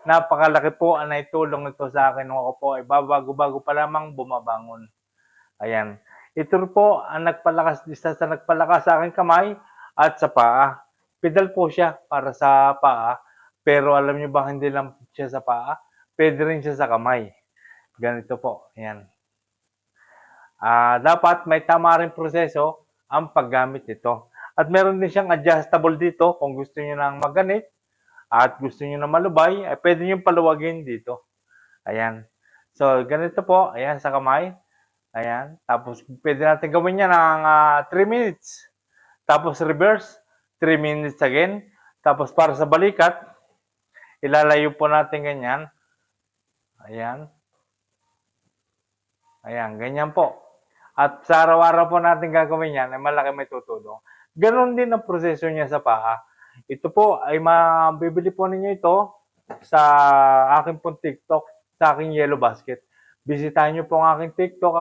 Napakalaki po ang naitulong nito sa akin nung ako po ay babago-bago pa lamang bumabangon. Ayan. Ito po ang isa sa nagpalakas sa aking kamay at sa paa. Pedal po siya para sa paa, pero alam niyo ba hindi lang siya sa paa, puwede rin siya sa kamay. Ganito po, ayan. Dapat may tama ring proseso ang paggamit nito. At meron din siyang adjustable dito kung gusto niyo ng maganit at gusto niyo na malubay, ay puwede niyong paluwagin dito. Ayan. So, ganito po, ayan sa kamay. Ayan. Tapos, pwede natin gawin yan ng 3 minutes. Tapos, reverse, 3 minutes again. Tapos, para sa balikat, ilalayo po natin ganyan. Ayan. Ayan, ganyan po. At sa araw-araw po natin gagawin yan, ay malaki may tutulong. Ganon din ang proseso niya sa paa. Ito po ay mabibili po ninyo ito sa aking pong TikTok, sa aking Yellow Basket. Bisitahin niyo po ang aking TikTok.